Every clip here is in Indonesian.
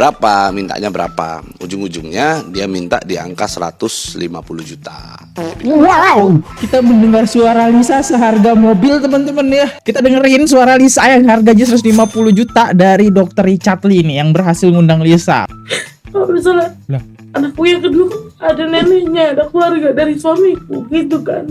Berapa, mintanya berapa. Ujung-ujungnya dia minta di angka 150 juta. Wow, kita mendengar suara Lisa seharga mobil teman-teman ya. Kita dengerin suara Lisa yang harganya 150 juta dari Dr. Richard Lee nih yang berhasil ngundang Lisa. Kalau misalnya anakku yang kedua ada neneknya, ada keluarga dari suamiku gitu kan.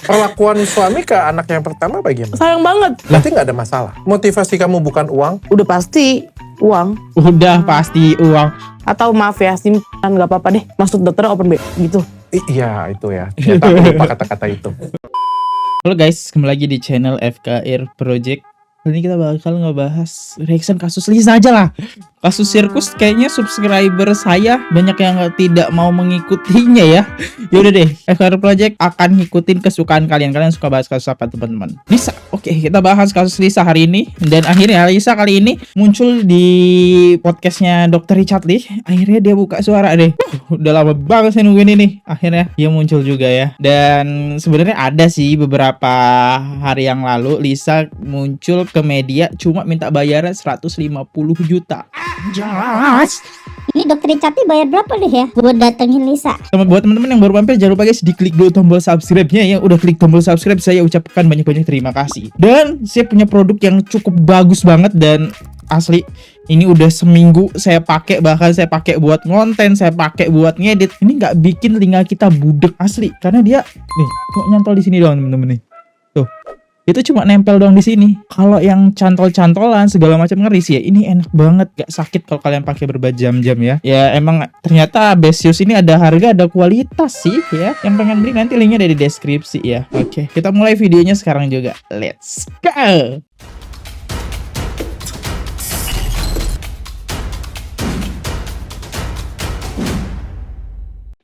Perlakuan suami ke anak yang pertama bagaimana? Sayang banget. Berarti nggak ada masalah. Motivasi kamu bukan uang. Udah pasti uang. Udah pasti uang. Atau maaf ya, simpan gak apa-apa deh. Maksud dokternya open B gitu. Iya itu ya. Ternyata aku lupa kata-kata itu. Halo guys, kembali lagi di channel FKR Project. Kali ini kita bakal ngebahas reaction kasus Lisa aja lah. Kasus sirkus kayaknya subscriber saya banyak yang tidak mau mengikutinya ya. Yaudah deh, FKR Project akan ngikutin kesukaan kalian. Kalian suka bahas kasus apa teman-teman? Lisa, oke kita bahas kasus Lisa hari ini. Dan akhirnya Lisa kali ini muncul di podcastnya Dr. Richard Lee. Akhirnya dia buka suara deh. Udah lama banget saya nungguin ini. Akhirnya dia muncul juga ya. Dan sebenarnya ada sih beberapa hari yang lalu Lisa muncul ke media cuma minta bayaran 150 juta. Jelas. Ini Dokter Richard bayar berapa deh ya buat datengin Lisa? Sama buat teman-teman yang baru mampir, jangan lupa guys diklik dulu tombol subscribe-nya ya. Udah klik tombol subscribe, saya ucapkan banyak-banyak terima kasih. Dan saya punya produk yang cukup bagus banget dan asli ini udah seminggu saya pakai, bahkan saya pakai buat konten, saya pakai buat ngedit. Ini nggak bikin telinga kita budek asli karena dia nih kok nyantol di sini doang teman-teman nih. Tuh. Itu cuma nempel doang di sini. Kalau yang cantol-cantolan segala macam ngeri sih ya. Ini enak banget, gak sakit kalau kalian pakai berjam-jam ya. Ya emang ternyata Besius ini ada harga, ada kualitas sih ya. Yang pengen beli nanti linknya ada di deskripsi ya. Oke, kita mulai videonya sekarang juga. Let's go.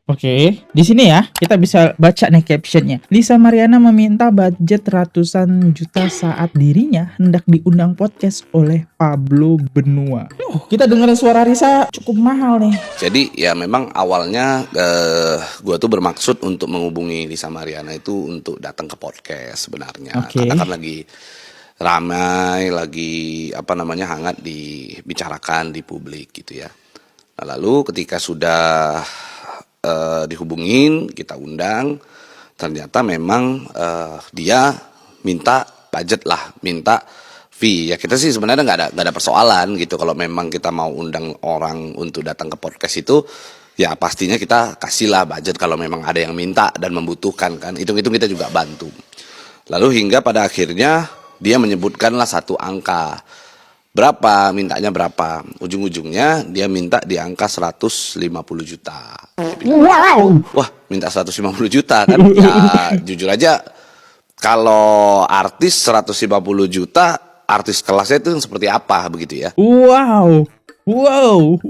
Oke, di sini ya kita bisa baca nih captionnya. Lisa Mariana meminta budget ratusan juta saat dirinya hendak diundang podcast oleh Pablo Benua. Kita dengerin suara Lisa cukup mahal nih. Jadi ya memang awalnya gue tuh bermaksud untuk menghubungi Lisa Mariana itu untuk datang ke podcast sebenarnya. Oke. Karena kan lagi ramai, lagi hangat dibicarakan di publik gitu ya. Nah, lalu ketika sudah dihubungin, kita undang, ternyata memang dia minta budget lah, minta fee. Ya kita sih sebenarnya nggak ada persoalan gitu. Kalau memang kita mau undang orang untuk datang ke podcast itu, ya pastinya kita kasihlah budget kalau memang ada yang minta dan membutuhkan kan. Hitung-hitung kita juga bantu. Lalu hingga pada akhirnya dia menyebutkanlah satu angka. Berapa, mintanya berapa. Ujung-ujungnya dia minta di angka 150 juta. Wow. Wah, minta 150 juta kan. Ya jujur aja, kalau artis 150 juta, artis kelasnya itu seperti apa begitu ya. Wow. 150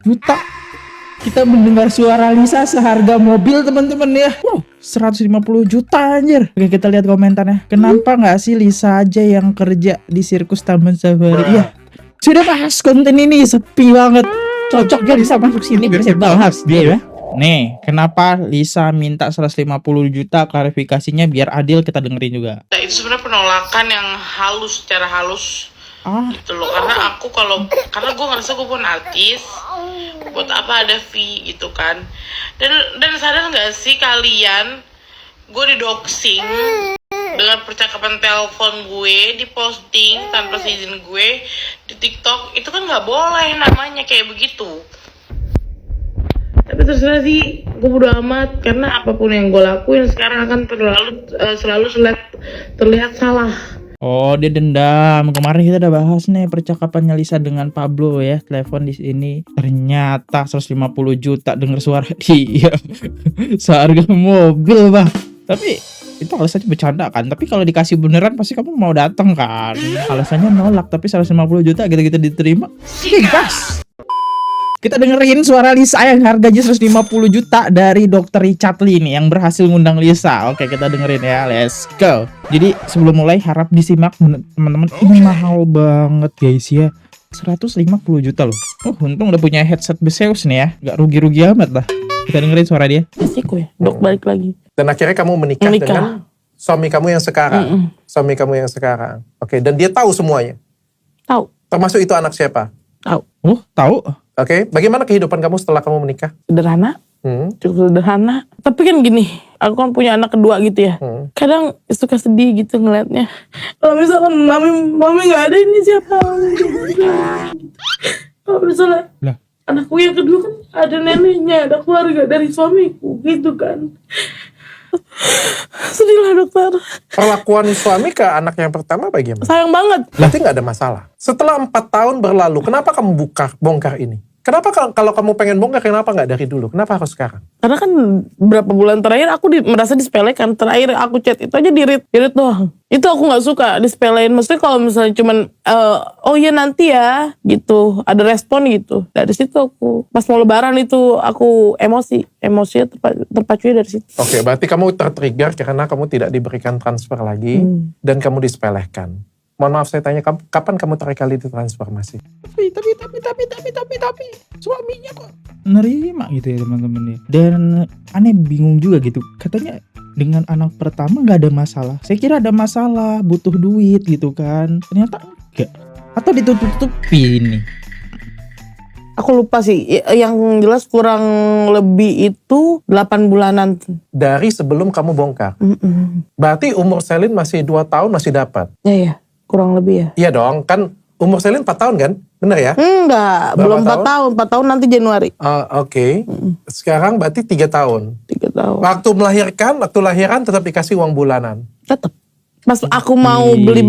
juta. Kita mendengar suara Lisa seharga mobil teman-teman ya. 150 juta anjir. Oke kita lihat komentarnya. Kenapa nggak sih Lisa aja yang kerja di sirkus Taman Safari? Iya. Sudah bahas konten ini sepi banget. Cocok ya Lisa masuk sini biar saya bahas dia ya. Nih, kenapa Lisa minta 150 juta, klarifikasinya biar adil, kita dengerin juga. Nah, itu sebenarnya penolakan yang halus, secara halus gitu loh. Karena gue ngerasa gue pun artis, buat apa ada fee gitu kan. Dan sadar nggak sih kalian, gue didoxing dengan percakapan telepon gue, diposting tanpa izin gue di TikTok. Itu kan nggak boleh namanya kayak begitu. Tapi terserah sih, gue bodo amat. Karena apapun yang gue lakuin sekarang akan selalu terlihat salah. Oh, dia dendam. Kemarin kita udah bahas nih percakapannya Lisa dengan Pablo ya, telepon di sini. Ternyata 150 juta denger suara dia. Seharga mobil, Bang. Tapi itu alasannya bercanda kan. Tapi kalau dikasih beneran pasti kamu mau datang kan. Alasannya nolak, tapi 150 juta gitu-gitu diterima. Gas. Kita dengerin suara Lisa yang harganya 150 juta dari Dr. Richard Lee nih yang berhasil ngundang Lisa. Oke, kita dengerin ya. Let's go. Jadi sebelum mulai harap disimak teman-teman. Ini mahal banget guys ya. 150 juta loh. Untung udah punya headset Besius nih ya. Gak rugi-rugi amat lah. Kita dengerin suara dia. Resiko ya, dok balik lagi. Dan akhirnya kamu menikah dengan suami kamu yang sekarang. Suami kamu yang sekarang. Oke, dan dia tahu semuanya. Tahu. Termasuk itu anak siapa? Tahu. Oh, tahu? Oke, bagaimana kehidupan kamu setelah kamu menikah? Sederhana. Cukup sederhana. Tapi kan gini, aku kan punya anak kedua gitu ya. Kadang suka sedih gitu ngeliatnya. Kalau misalkan mami nggak ada, ini siapa? Kalau misalnya Lah. anakku yang kedua kan ada neneknya, ada keluarga dari suamiku gitu kan. Sedih lah dokter. Perlakuan suami ke anak yang pertama bagaimana? Sayang banget. Berarti nggak ada masalah. Setelah 4 tahun berlalu, kenapa kamu bongkar ini? Kenapa kalau kamu pengen bongkar, kenapa nggak dari dulu? Kenapa harus sekarang? Karena kan berapa bulan terakhir aku merasa disepelekan. Terakhir aku chat itu aja di-read doang. Itu aku nggak suka disepelein. Maksudnya kalau misalnya cuman oh iya nanti ya gitu, ada respon gitu. Dari situ aku pas mau lebaran itu aku emosinya terpacu dari situ. Oke, berarti kamu tertrigger karena kamu tidak diberikan transfer lagi dan kamu disepelekan. Mohon maaf saya tanya, kapan kamu terakhir kali ditransfer masih? Tapi suaminya kok nerima gitu ya teman-teman ya. Dan aneh bingung juga gitu. Katanya dengan anak pertama nggak ada masalah. Saya kira ada masalah, butuh duit gitu kan. Ternyata enggak. Atau ditutup-tutupin nih. Aku lupa sih, yang jelas kurang lebih itu 8 bulanan. Dari sebelum kamu bongkar. Berarti umur Selin masih 2 tahun masih dapat? Ya, kurang lebih ya. Iya dong, kan umur Selin 4 tahun kan? Bener ya? Enggak, Berapa belum 4 tahun? tahun. 4 tahun nanti Januari. Oke. Sekarang berarti 3 tahun. 3 tahun. Waktu lahiran tetap dikasih uang bulanan. Tetap. Pas aku mau beli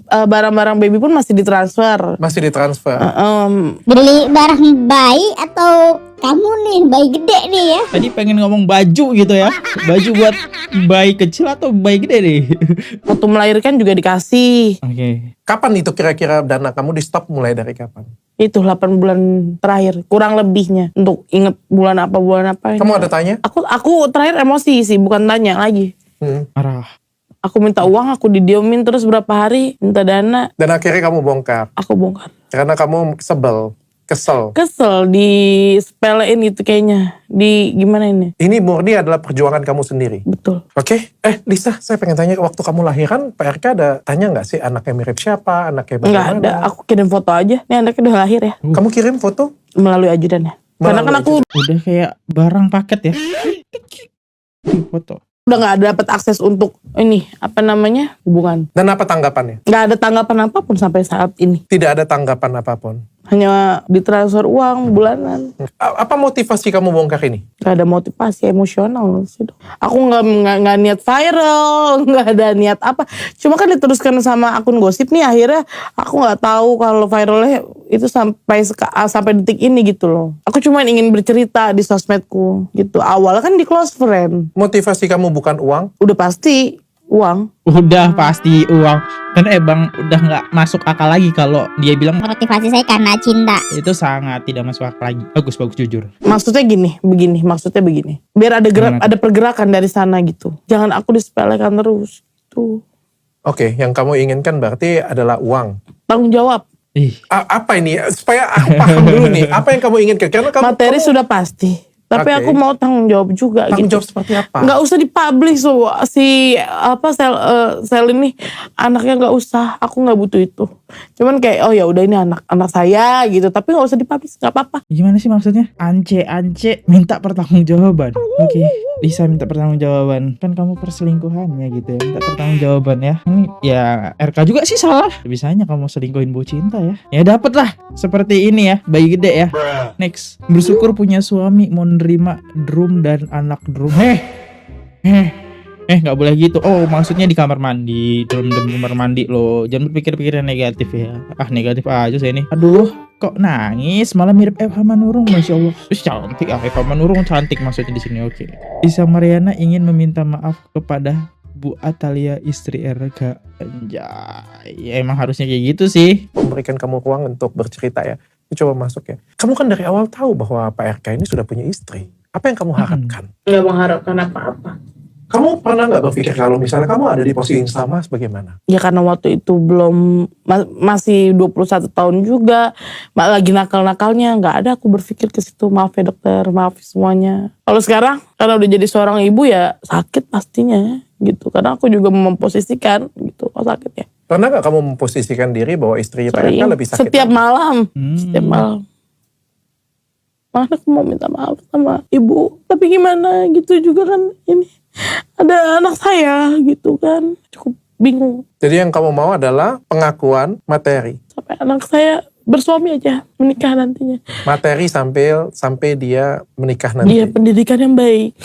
barang-barang baby pun masih ditransfer. Masih ditransfer. Beli barang bayi atau kamu nih bayi gede nih ya? Tadi pengen ngomong baju gitu ya. Baju buat bayi kecil atau bayi gede nih. Waktu melahirkan juga dikasih. Oke. Kapan itu kira-kira dana kamu di stop mulai dari kapan? Itu 8 bulan terakhir. Kurang lebihnya. Untuk inget bulan apa. Kamu ada tanya? Aku terakhir emosi sih. Bukan tanya lagi. Marah. Aku minta uang, aku didiemin terus berapa hari. Minta dana. Dan akhirnya kamu bongkar. Aku bongkar. Karena kamu kesel. Kesel disepelein gitu kayaknya. Gimana ini? Ini murni adalah perjuangan kamu sendiri. Betul. Oke, Lisa, saya pengen tanya, waktu kamu lahiran, Pak RK ada tanya nggak sih anaknya mirip siapa, anaknya Enggak bagaimana? ada. Aku kirim foto aja. Ini anaknya udah lahir ya. Kamu kirim foto? Melalui ajudannya. Karena kan aku Udah kayak barang paket ya. Di foto. udah nggak dapat akses untuk ini hubungan. Dan apa tanggapannya? Nggak ada tanggapan apapun sampai saat ini. Tidak ada tanggapan apapun. Hanya ditransfer uang bulanan. Apa motivasi kamu bongkar ini? Gak ada motivasi emosional sih. Aku nggak niat viral, nggak ada niat apa. Cuma kan diteruskan sama akun gosip nih, akhirnya aku nggak tahu kalau viralnya itu sampai detik ini gitu loh. Aku cuma ingin bercerita di sosmedku gitu. Awalnya kan di close friend. Motivasi kamu bukan uang? Udah pasti uang. Udah pasti uang. Kan Bang udah nggak masuk akal lagi kalau dia bilang Motivasi saya karena cinta. itu sangat tidak masuk akal lagi. Bagus jujur. Maksudnya maksudnya begini. Biar ada pergerakan dari sana gitu. Jangan aku disepelekan terus gitu. Oke, yang kamu inginkan berarti adalah uang. Tanggung jawab. Apa ini? Supaya aku paham dulu nih, apa yang kamu inginkan? Karena Materi sudah pasti. Tapi Oke. aku mau tanggung jawab juga Tanggung gitu. jawab seperti apa? Nggak usah dipublish sel ini anaknya nggak usah, aku nggak butuh itu. Cuman kayak ya udah ini anak saya gitu, tapi nggak usah dipublish, nggak apa-apa. Gimana sih maksudnya? Ance minta pertanggungjawaban. Oke, Lisa minta pertanggungjawaban. Kan kamu perselingkuhannya gitu ya. Minta pertanggungjawaban ya. Ini ya RK juga sih salah. Bisanya kamu selingkuhin Bu Cinta ya. Ya dapet lah. Seperti ini ya, bayi gede ya. Next, bersyukur punya suami mau nerima drum dan anak drum. Nggak boleh gitu. Oh, maksudnya di kamar mandi, drum kamar mandi loh. Jangan berpikir-pikir yang negatif ya. Negatif aja saya ini. Aduh, kok nangis? Malah mirip Eva Manurung, masya Allah. Terus cantik, Eva Manurung cantik maksudnya di sini. Oke. Lisa Mariana ingin meminta maaf kepada Bu Atalia istri RK. Anjay, ya emang harusnya kayak gitu sih. Memberikan kamu ruang untuk bercerita ya. Coba masuk ya. Kamu kan dari awal tahu bahwa Pak RK ini sudah punya istri. Apa yang kamu harapkan? Nggak mengharapkan apa-apa. Kamu pernah nggak berpikir kalau misalnya kamu ada di posisi yang sama bagaimana? Ya karena waktu itu belum masih 21 tahun juga, lagi nakal-nakalnya, nggak ada aku berpikir ke situ. Maaf ya dokter, maaf semuanya. Kalau sekarang karena udah jadi seorang ibu ya sakit pastinya gitu. Karena aku juga memposisikan gitu, sakit ya. Pernah nggak kamu memposisikan diri bahwa istrinya Pak RK lebih sakit? Setiap malam. Hmm. Setiap malam. Mana aku mau minta maaf sama ibu. Tapi gimana gitu juga kan ini. Ada anak saya gitu kan. Cukup bingung. Jadi yang kamu mau adalah pengakuan materi. Sampai anak saya bersuami aja. Menikah nantinya. Materi sampai dia menikah nanti. Dia pendidikan yang baik.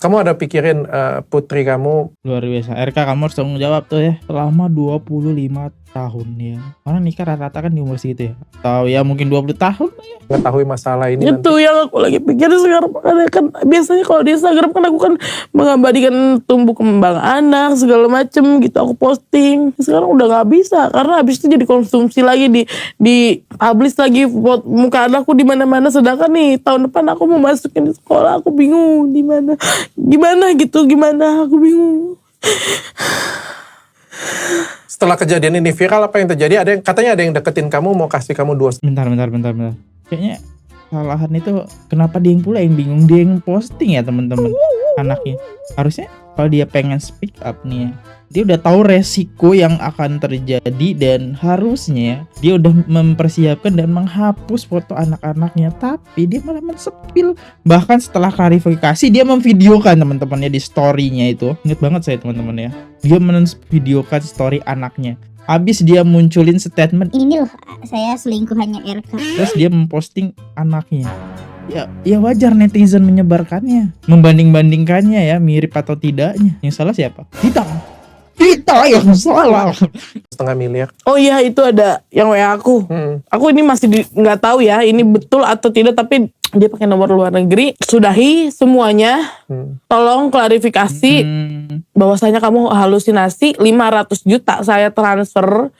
Kamu ada pikirin putri kamu, Luar biasa. RK kamu harus tanggung jawab tuh ya. Selama 25 tahun ya. Orang nikah rata-rata kan di umur segitu ya. Atau ya mungkin 20 tahun lah ya. mengetahui masalah ini nanti. Itu yang aku lagi pikirin sekarang. Makanya kan biasanya kalau di Instagram kan aku kan mengabadikan tumbuh kembang anak segala macem gitu aku posting. Sekarang udah nggak bisa karena habis itu jadi konsumsi lagi di publish lagi buat muka anakku di mana-mana. Sedangkan nih tahun depan aku mau masukin di sekolah, aku bingung di mana, gimana aku bingung. Setelah kejadian ini viral, apa yang terjadi? Katanya ada yang deketin kamu, mau kasih kamu 2. Bentar. Kayaknya kesalahan itu kenapa dia yang pula yang bingung, dia yang posting ya teman-teman anaknya. Harusnya kalau dia pengen speak up nih ya, dia udah tahu resiko yang akan terjadi dan harusnya dia udah mempersiapkan dan menghapus foto anak-anaknya, tapi dia malah mensepil. Bahkan setelah klarifikasi dia memvideokan teman-temannya di story-nya itu. Ingat banget saya teman-teman ya. Dia memvideokan story anaknya. Habis dia munculin statement, Ini loh saya selingkuhannya RK. terus dia memposting anaknya. Ya wajar netizen menyebarkannya, membanding-bandingkannya ya, mirip atau tidaknya. Yang salah siapa? Kita yang salah. 1,5 miliar. Oh iya itu ada yang WA aku. Aku ini masih nggak tahu ya ini betul atau tidak, tapi dia pakai nomor luar negeri. Sudahi semuanya. Tolong klarifikasi bahwasanya kamu halusinasi. 500 juta saya transfer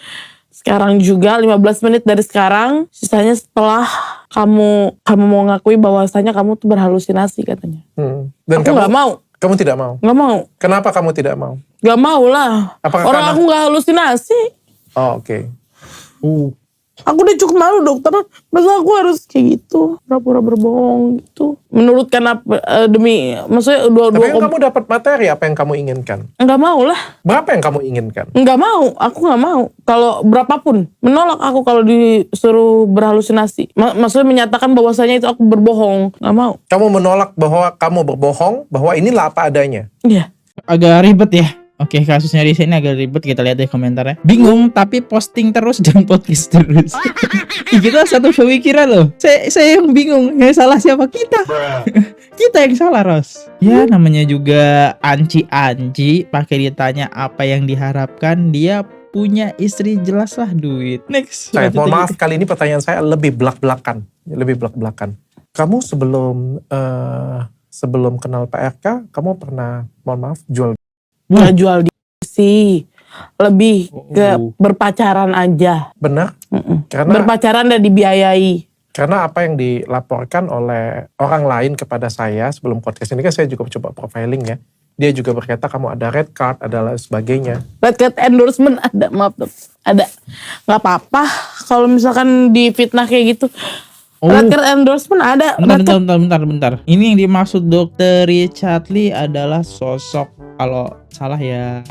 sekarang juga 15 menit dari sekarang. Sisanya setelah kamu mau ngakui bahwasanya kamu tuh berhalusinasi katanya. Dan aku nggak mau. Kamu tidak mau? Nggak mau. Kenapa kamu tidak mau? Gak mau lah. Apakah Orang karena- aku gak halusinasi. Oh, oke. Aku udah cukup malu dokter. Masa aku harus kayak gitu, pura-pura berbohong gitu. Menurut kenapa demi maksudnya Tapi yang kamu dapat materi apa yang kamu inginkan? Enggak mau lah. Berapa yang kamu inginkan? Enggak mau. Aku nggak mau. Kalau berapapun menolak aku kalau disuruh berhalusinasi. Maksudnya menyatakan bahwasanya itu aku berbohong. Nggak mau. Kamu menolak bahwa kamu berbohong, bahwa inilah apa adanya. Iya. Agak ribet ya. Oke, kasusnya di sini agak ribet, kita lihat deh komentarnya. Bingung tapi posting terus dan podcast terus. Kita satu pemikiran loh. Saya yang bingung. Yang salah siapa? Kita. Kita yang salah, Ros. Ya namanya juga anci-anci, pakai ditanya apa yang diharapkan, dia punya istri jelas lah duit. Next. Saya Lanjut mohon lagi. maaf, kali ini pertanyaan saya lebih belak-belakan. Kamu sebelum kenal Pak RK, kamu pernah, mohon maaf, jual. Nggak jual diri. Lebih ke berpacaran aja. Benar? Karena Berpacaran dan dibiayai. Karena apa yang dilaporkan oleh orang lain kepada saya sebelum podcast ini, kan saya juga coba profiling ya. Dia juga berkata kamu ada red card, ada sebagainya. Red card endorsement ada, maaf dok. Ada. Nggak apa-apa kalau misalkan difitnah kayak gitu. Red card endorsement ada. Bentar. Ini yang dimaksud Dokter Richard Lee adalah sosok, kalau salah ya,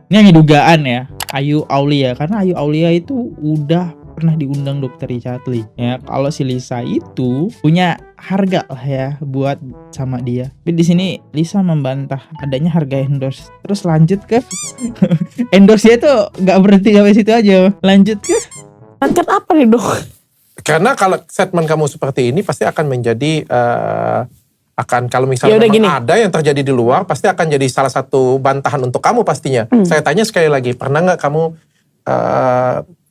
ini yang dugaan ya, Ayu Aulia. Karena Ayu Aulia itu udah pernah diundang Dokter Richard Lee. Ya, kalau si Lisa itu punya harga lah ya buat sama dia. Tapi di sini Lisa membantah adanya harga endorse. Terus lanjut ke endorse-nya itu nggak berhenti sampai situ aja. Lanjut ke Red card apa nih dok? Karena kalau statement kamu seperti ini pasti akan menjadi kalau misalnya Yaudah, memang gini. ada yang terjadi di luar, pasti akan jadi salah satu bantahan untuk kamu pastinya. Saya tanya sekali lagi, pernah nggak kamu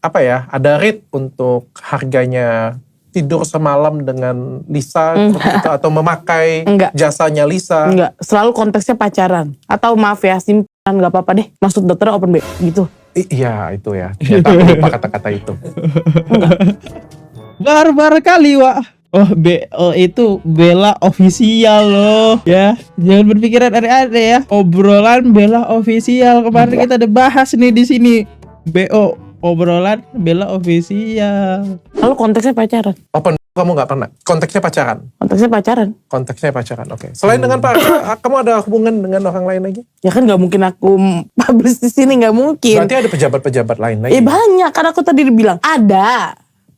ada rate untuk harganya tidur semalam dengan Lisa gitu, atau memakai Enggak. jasanya Lisa? Enggak, selalu konteksnya pacaran. Atau maaf ya, simpan nggak apa-apa deh. Maksud dokternya open BO gitu. Iya itu ya. Ternyata aku lupa kata-kata itu. barbar kali, Wak. Oh, itu Bella official loh. Ya, jangan berpikiran aneh-aneh ya. Obrolan Bella official. Kemarin kita udah bahas nih di sini. BO obrolan Bella official. Lalu konteksnya pacaran. Open Kamu nggak pernah? Konteksnya pacaran? Konteksnya pacaran. Oke. Selain dengan Pak Arka, kamu ada hubungan dengan orang lain lagi? Ya kan gak mungkin aku publish di sini, gak mungkin. Berarti ada pejabat-pejabat lain lagi? Banyak, kan aku tadi bilang ada.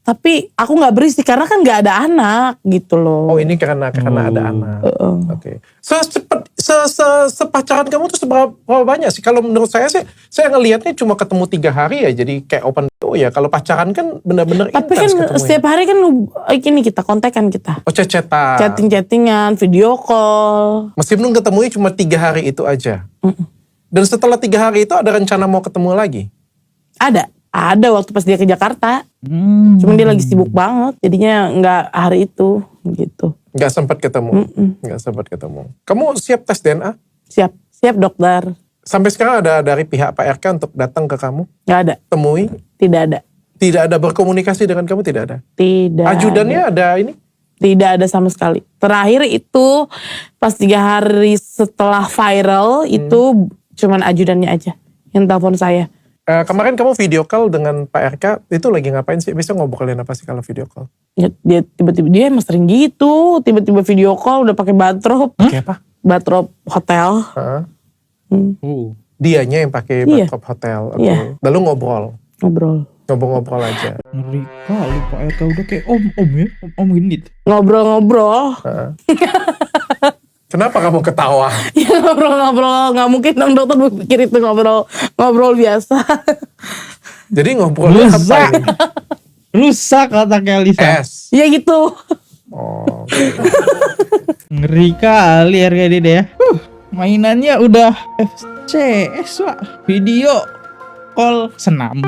Tapi aku gak berisi karena kan gak ada anak gitu loh. Oh ini karena ada anak. Oke. Sepacaran kamu tuh seberapa banyak sih? Kalau menurut saya sih, saya ngelihatnya cuma ketemu 3 hari ya, jadi kayak open BO ya. Kalau pacaran kan benar-benar Tapi intens kan ketemunya. setiap hari kan ini kita kontekan kita. Oh chat-chatan. Chatting-chattingan, video call. Meskipun ketemunya cuma 3 hari itu aja. Dan setelah 3 hari itu ada rencana mau ketemu lagi? Ada waktu pas dia ke Jakarta. Cuman dia lagi sibuk banget. Jadinya nggak hari itu gitu. Nggak sempat ketemu? Nggak sempat ketemu. Kamu siap tes DNA? Siap dokter. Sampai sekarang ada dari pihak Pak RK untuk datang ke kamu? Nggak ada. Temui? Tidak ada. Tidak ada berkomunikasi dengan kamu? Tidak ada? Tidak. Ajudannya ada ini? Tidak ada sama sekali. Terakhir itu pas 3 hari setelah viral itu cuman ajudannya aja yang telepon saya. Kemarin kamu video call dengan Pak RK, itu lagi ngapain sih? Bisa ngobrolin apa sih kalau video call? Ya, dia tiba-tiba dia emang sering gitu, tiba-tiba video call udah pakai batrop. Pakai apa? Batrop hotel. Dianya yang pakai Iya. batrop hotel. Oke. Iya. Lalu ngobrol Ngobrol aja. Ngeri kali Pak RK udah kayak om ya, om Gendit. Ngobrol. Kenapa kamu ketawa? Ya ngobrol, nggak mungkin dong dokter berpikir itu ngobrol biasa. Jadi ngobrolnya apa Rusak. ini? Rusak otaknya Lisa. Es. Ya gitu. Oh, Ngeri kali RK ini ya. Mainannya udah FCS Pak. Video call senam.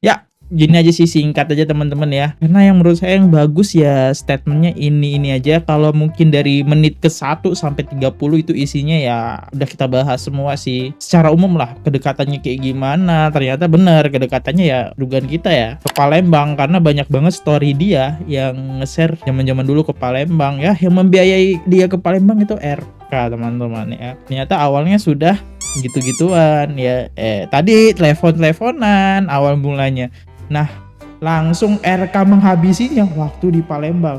Ya, gini aja sih, singkat aja teman-teman ya. Karena yang menurut saya yang bagus ya statementnya ini aja. Kalau mungkin dari menit ke 1 sampai 30 itu isinya ya udah kita bahas semua sih. Secara umum lah kedekatannya kayak gimana. Ternyata bener kedekatannya ya dugaan kita ya ke Palembang. Karena banyak banget story dia yang nge-share zaman-zaman dulu ke Palembang ya. Yang membiayai dia ke Palembang itu RK teman-teman ya. Ternyata awalnya sudah gitu-gituan ya. Tadi telepon-teleponan awal mulanya. Nah, langsung RK menghabisinya waktu di Palembang.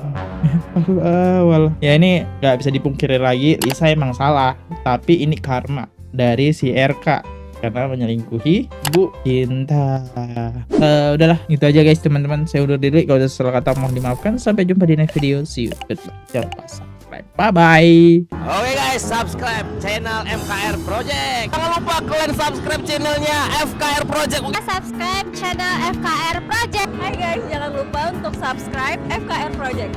Awal. Ya ini nggak bisa dipungkiri lagi, Lisa emang salah. Tapi ini karma dari si RK karena menyelingkuhi Bu Cinta. Udahlah, itu aja guys teman-teman. Saya undur diri. Kalau ada salah kata mohon dimaafkan. Sampai jumpa di next video. See you. Goodbye. Jangan lupa subscribe. Bye bye. Oke guys, subscribe channel FKR Project. Jangan lupa kalian subscribe channelnya FKR Project. Subscribe channel FKR Project. Hai guys, jangan lupa untuk subscribe FKR Project.